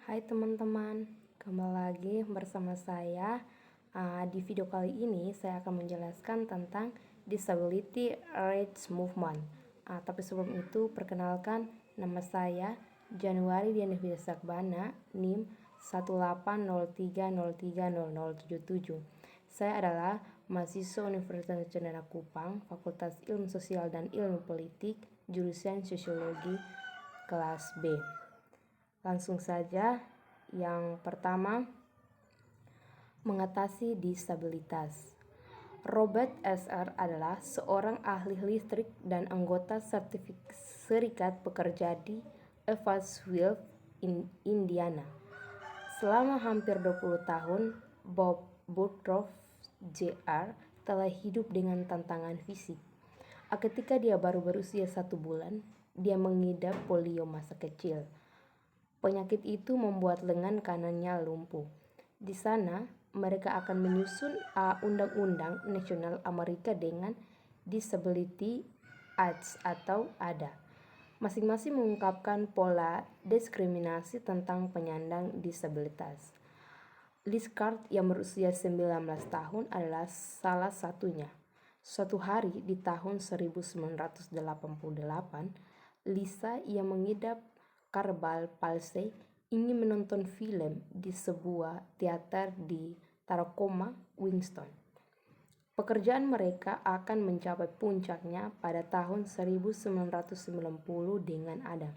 Hai teman-teman, kembali lagi bersama saya. Di video kali ini saya akan menjelaskan tentang Disability Rights Movement. Tapi sebelum itu, perkenalkan, nama saya Januari Diana Sakbana, NIM 18030300077. Saya adalah mahasiswa Universitas Cendana Kupang, Fakultas Ilmu Sosial dan Ilmu Politik, jurusan Sosiologi kelas B. Langsung saja, yang pertama, mengatasi disabilitas. Robert S.R. adalah seorang ahli listrik dan anggota Serikat Pekerja di Evansville, Indiana. Selama hampir 20 tahun, Bob Woodruff Jr. telah hidup dengan tantangan fisik. Ketika dia baru berusia 1 bulan, dia mengidap polio masa kecil. Penyakit itu membuat lengan kanannya lumpuh. Di sana, mereka akan menyusun Undang-Undang Nasional Amerika dengan Disability Acts atau ADA. Masing-masing mengungkapkan pola diskriminasi tentang penyandang disabilitas. Liz Card yang berusia 19 tahun adalah salah satunya. Suatu hari di tahun 1988, Lisa yang mengidap cerebral palsy ingin menonton film di sebuah teater di Tacoma, Winston. Pekerjaan mereka akan mencapai puncaknya pada tahun 1990 dengan ada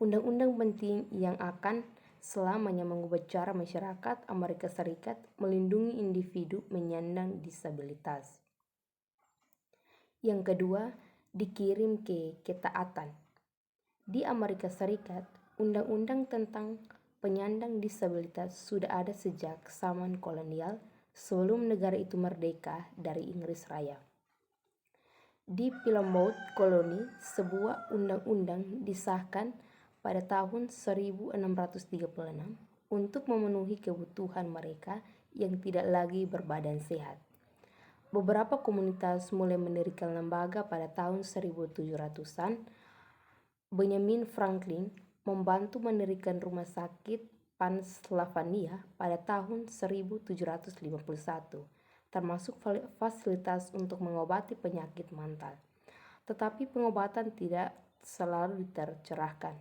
undang-undang penting yang akan selamanya mengubah cara masyarakat Amerika Serikat melindungi individu menyandang disabilitas. Yang kedua, dikirim ke ketaatan. Di Amerika Serikat, undang-undang tentang penyandang disabilitas sudah ada sejak zaman kolonial sebelum negara itu merdeka dari Inggris Raya. Di Plymouth Colony, sebuah undang-undang disahkan pada tahun 1636 untuk memenuhi kebutuhan mereka yang tidak lagi berbadan sehat. Beberapa komunitas mulai mendirikan lembaga pada tahun 1700-an. Benjamin Franklin membantu mendirikan rumah sakit Pennsylvania pada tahun 1751, termasuk fasilitas untuk mengobati penyakit mental. Tetapi pengobatan tidak selalu tercerahkan.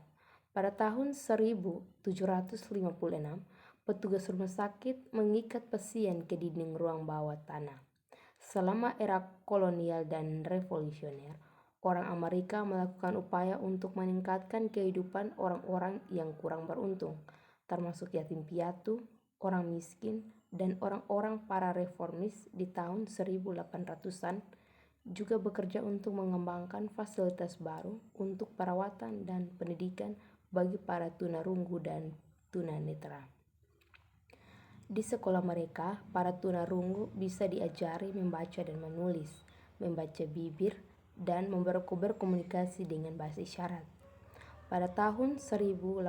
Pada tahun 1756, petugas rumah sakit mengikat pasien ke dinding ruang bawah tanah. Selama era kolonial dan revolusioner, orang Amerika melakukan upaya untuk meningkatkan kehidupan orang-orang yang kurang beruntung, termasuk yatim piatu, orang miskin, dan orang-orang para reformis di tahun 1800-an juga bekerja untuk mengembangkan fasilitas baru untuk perawatan dan pendidikan bagi para tunarunggu dan tunanetra. Di sekolah mereka, para tunarunggu bisa diajari membaca dan menulis, membaca bibir, dan berkomunikasi dengan bahasa isyarat. Pada tahun 1829,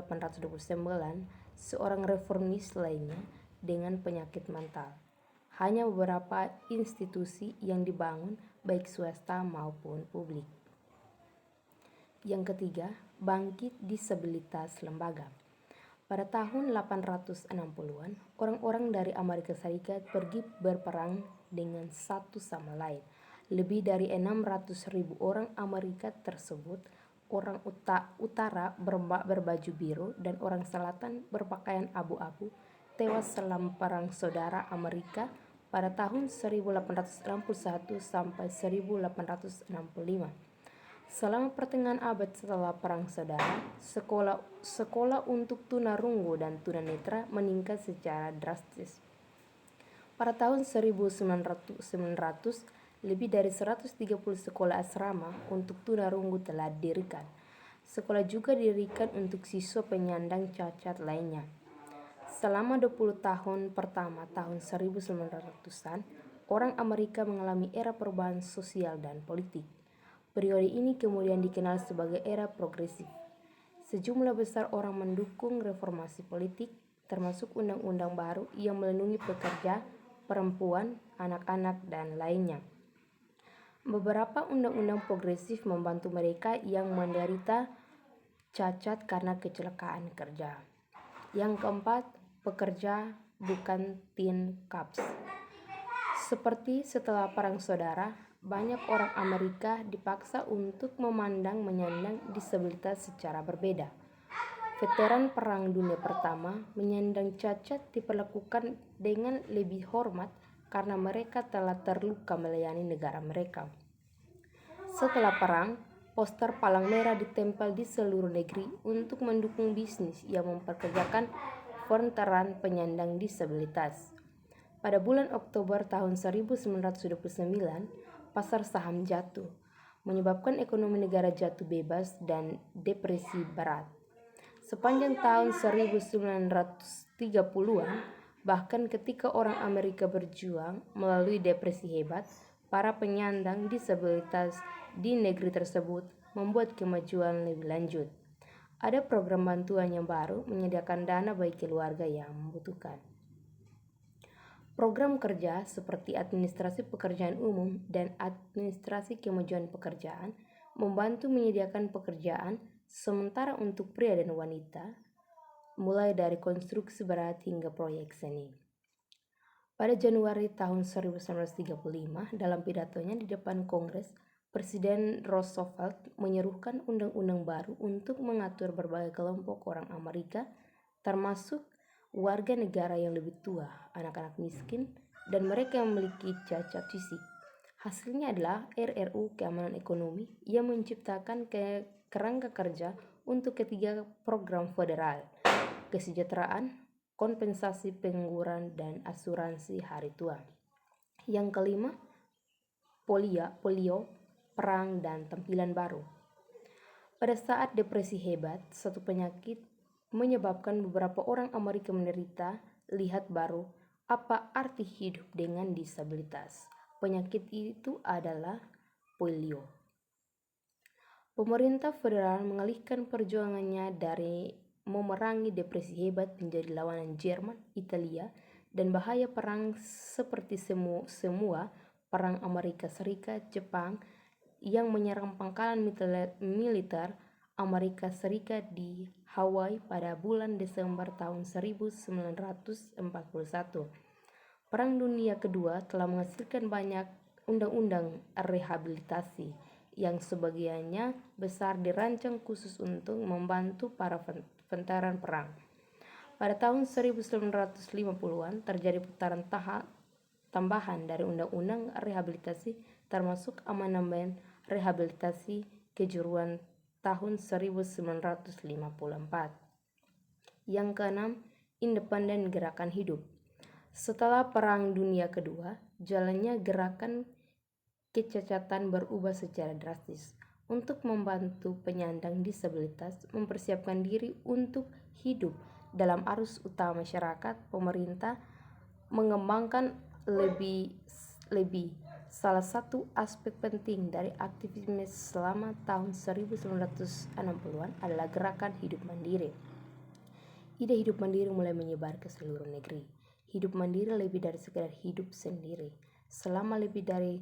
seorang reformis lainnya dengan penyakit mental. Hanya beberapa institusi yang dibangun baik swasta maupun publik. Yang ketiga, bangkit disabilitas lembaga. Pada tahun 1860-an, orang-orang dari Amerika Serikat pergi berperang dengan satu sama lain. Lebih dari 600.000 orang Amerika tersebut, orang utara berbaju biru dan orang selatan berpakaian abu-abu, tewas selama Perang Saudara Amerika pada tahun 1861 sampai 1865. Selama pertengahan abad setelah Perang Saudara, sekolah untuk tunarunggu dan tunanetra meningkat secara drastis. Pada tahun 1900, lebih dari 130 sekolah asrama untuk tunarunggu telah didirikan. Sekolah juga didirikan untuk siswa penyandang cacat lainnya. Selama 20 tahun pertama tahun 1900-an, orang Amerika mengalami era perubahan sosial dan politik. Periode ini kemudian dikenal sebagai era progresif. Sejumlah besar orang mendukung reformasi politik, termasuk undang-undang baru yang melindungi pekerja, perempuan, anak-anak, dan lainnya. Beberapa undang-undang progresif membantu mereka yang menderita cacat karena kecelakaan kerja. Yang keempat, pekerja bukan tin cups. Seperti setelah Perang Saudara, banyak orang Amerika dipaksa untuk menyandang disabilitas secara berbeda. Veteran Perang Dunia Pertama menyandang cacat diperlakukan dengan lebih hormat karena mereka telah terluka melayani negara mereka. Setelah perang, poster palang merah ditempel di seluruh negeri untuk mendukung bisnis yang memperkerjakan veteran penyandang disabilitas. Pada bulan Oktober tahun 1929, pasar saham jatuh, menyebabkan ekonomi negara jatuh bebas dan depresi berat. Sepanjang tahun 1930-an, bahkan ketika orang Amerika berjuang melalui depresi hebat, para penyandang disabilitas di negeri tersebut membuat kemajuan lebih lanjut. Ada program bantuan yang baru menyediakan dana bagi keluarga yang membutuhkan. Program kerja seperti administrasi pekerjaan umum dan administrasi kemajuan pekerjaan membantu menyediakan pekerjaan sementara untuk pria dan wanita, mulai dari konstruksi berat hingga proyek seni. Pada Januari tahun 1935, dalam pidatonya di depan Kongres, Presiden Roosevelt menyerukan undang-undang baru untuk mengatur berbagai kelompok orang Amerika, termasuk warga negara yang lebih tua, anak-anak miskin, dan mereka yang memiliki cacat fisik. Hasilnya adalah RRU Keamanan Ekonomi yang menciptakan kerangka kerja untuk ketiga program federal: kesejahteraan, kompensasi pengangguran, dan asuransi hari tua. Yang kelima, polio, perang, dan tampilan baru. Pada saat depresi hebat, satu penyakit menyebabkan beberapa orang Amerika menderita. Lihat baru apa arti hidup dengan disabilitas. Penyakit itu adalah polio. Pemerintah federal mengalihkan perjuangannya dari memerangi depresi hebat menjadi lawanan Jerman, Italia, dan bahaya perang seperti semua perang Amerika Serikat, Jepang yang menyerang pangkalan militer Amerika Serikat di Hawaii pada bulan Desember tahun 1941. Perang Dunia Kedua telah menghasilkan banyak undang-undang rehabilitasi yang sebagiannya besar dirancang khusus untuk membantu para veteran perang. Pada tahun 1950-an terjadi putaran tambahan dari undang-undang rehabilitasi, termasuk amandemen rehabilitasi kejuruan tahun 1954. Yang keenam, independen gerakan hidup. Setelah Perang Dunia Kedua, jalannya gerakan kecacatan berubah secara drastis. Untuk membantu penyandang disabilitas mempersiapkan diri untuk hidup dalam arus utama masyarakat, pemerintah mengembangkan lebih. Salah satu aspek penting dari aktivisme selama tahun 1960-an adalah gerakan hidup mandiri. Ide hidup mandiri mulai menyebar ke seluruh negeri. Hidup mandiri lebih dari sekedar hidup sendiri. Selama lebih dari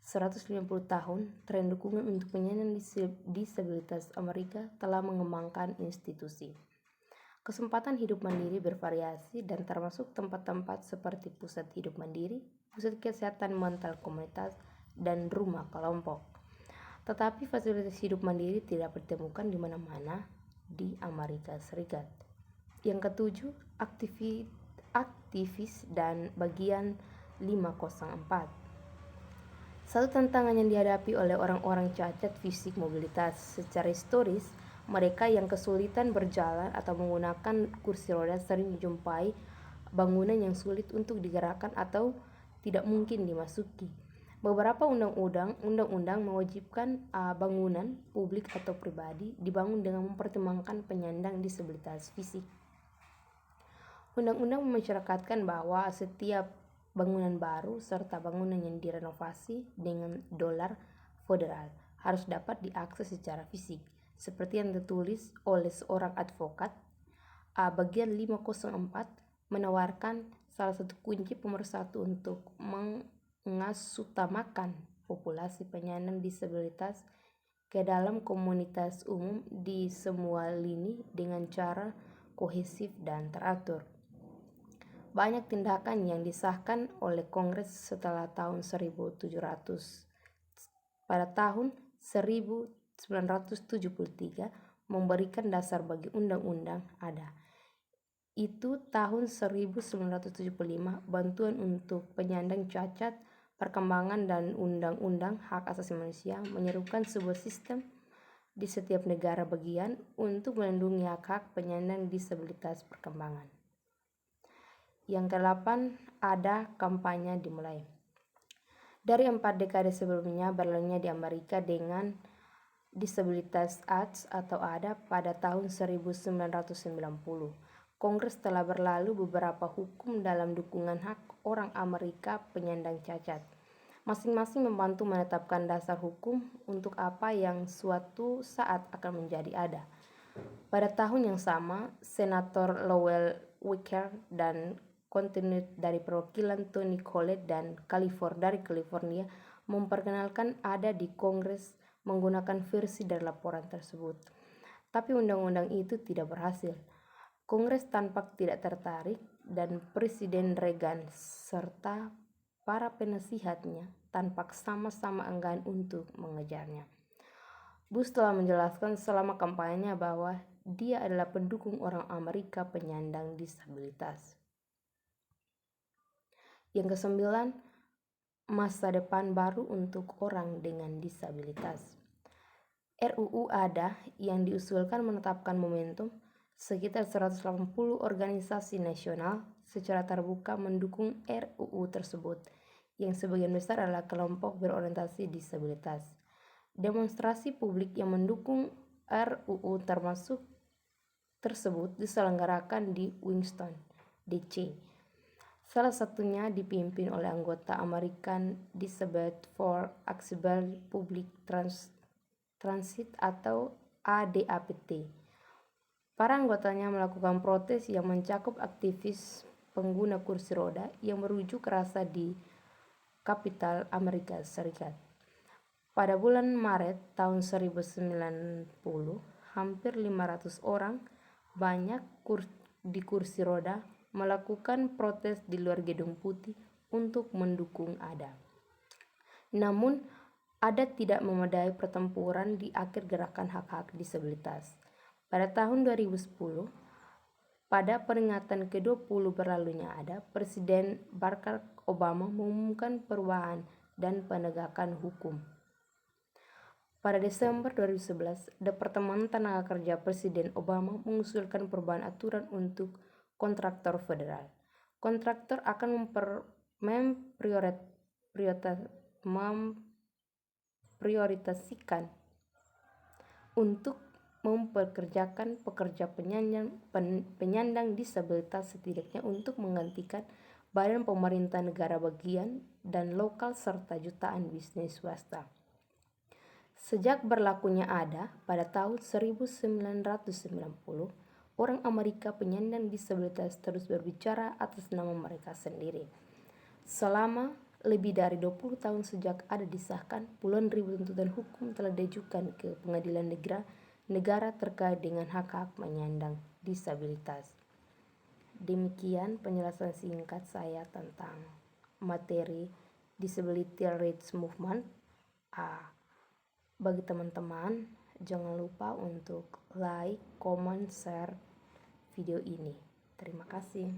150 tahun, tren dukungan untuk penyandang disabilitas Amerika telah mengembangkan institusi. Kesempatan hidup mandiri bervariasi dan termasuk tempat-tempat seperti pusat hidup mandiri, pusat kesehatan mental komunitas, dan rumah kelompok. Tetapi fasilitas hidup mandiri tidak ditemukan di mana-mana di Amerika Serikat. Yang ketujuh, aktivis dan bagian 504. Satu tantangan yang dihadapi oleh orang-orang cacat fisik mobilitas secara historis, mereka yang kesulitan berjalan atau menggunakan kursi roda sering menjumpai bangunan yang sulit untuk digerakkan atau tidak mungkin dimasuki. Beberapa undang-undang mewajibkan bangunan publik atau pribadi dibangun dengan mempertimbangkan penyandang disabilitas fisik. Undang-undang mengisyaratkan bahwa setiap bangunan baru serta bangunan yang direnovasi dengan dolar federal harus dapat diakses secara fisik, seperti yang tertulis oleh seorang advokat. Bagian 504 menawarkan salah satu kunci pemersatu untuk mengasutamakan populasi penyandang disabilitas ke dalam komunitas umum di semua lini dengan cara kohesif, dan teratur. Banyak tindakan yang disahkan oleh Kongres setelah tahun 1700. Pada tahun 1973 memberikan dasar bagi undang-undang ada. Itu tahun 1975 bantuan untuk penyandang cacat, perkembangan dan undang-undang hak asasi manusia menyerukan sebuah sistem di setiap negara bagian untuk melindungi hak-hak penyandang disabilitas perkembangan. Yang ke-8, ada kampanye dimulai. Dari 4 dekade sebelumnya berlalunya di Amerika dengan Disabilities Act atau ADA pada tahun 1990. Kongres telah berlalu beberapa hukum dalam dukungan hak orang Amerika penyandang cacat. Masing-masing membantu menetapkan dasar hukum untuk apa yang suatu saat akan menjadi ADA. Pada tahun yang sama, Senator Lowell Weicker dan kontinut dari perwakilan Tony Collette dan dari California memperkenalkan ADA di Kongres menggunakan versi dari laporan tersebut. Tapi undang-undang itu tidak berhasil. Kongres tampak tidak tertarik dan Presiden Reagan serta para penasihatnya tampak sama-sama enggan untuk mengejarnya. Bush telah menjelaskan selama kampanyenya bahwa dia adalah pendukung orang Amerika penyandang disabilitas. Yang ke-9, masa depan baru untuk orang dengan disabilitas. RUU ADA yang diusulkan menetapkan momentum sekitar 180 organisasi nasional secara terbuka mendukung RUU tersebut, yang sebagian besar adalah kelompok berorientasi disabilitas. Demonstrasi publik yang mendukung RUU tersebut diselenggarakan di Washington, D.C. Salah satunya dipimpin oleh anggota American Disabilities for Accessible Public Transit atau ADAPT. Para anggotanya melakukan protes yang mencakup aktivis pengguna kursi roda yang berunjuk rasa di Kapital Amerika Serikat. Pada bulan Maret tahun 1990, hampir 500 orang banyak di kursi roda melakukan protes di luar Gedung Putih untuk mendukung ADA. Namun, ADA tidak memadai pertempuran di akhir gerakan hak-hak disabilitas. Pada tahun 2010, pada peringatan ke-20 berlalunya ADA, Presiden Barack Obama mengumumkan perubahan dan penegakan hukum. Pada Desember 2011, Departemen Tenaga Kerja Presiden Obama mengusulkan perubahan aturan untuk kontraktor federal. Kontraktor akan memprioritasikan untuk mempekerjakan pekerja penyandang disabilitas setidaknya untuk menggantikan badan pemerintah negara bagian dan lokal serta jutaan bisnis swasta. Sejak berlakunya ADA pada tahun 1990, orang Amerika penyandang disabilitas terus berbicara atas nama mereka sendiri. Selama lebih dari 20 tahun sejak ADA disahkan, puluhan ribu tuntutan hukum telah diajukan ke pengadilan negara terkait dengan hak-hak penyandang disabilitas. Demikian penjelasan singkat saya tentang materi Disability Rights Movement. Bagi teman-teman, jangan lupa untuk like, comment, share video ini. Terima kasih.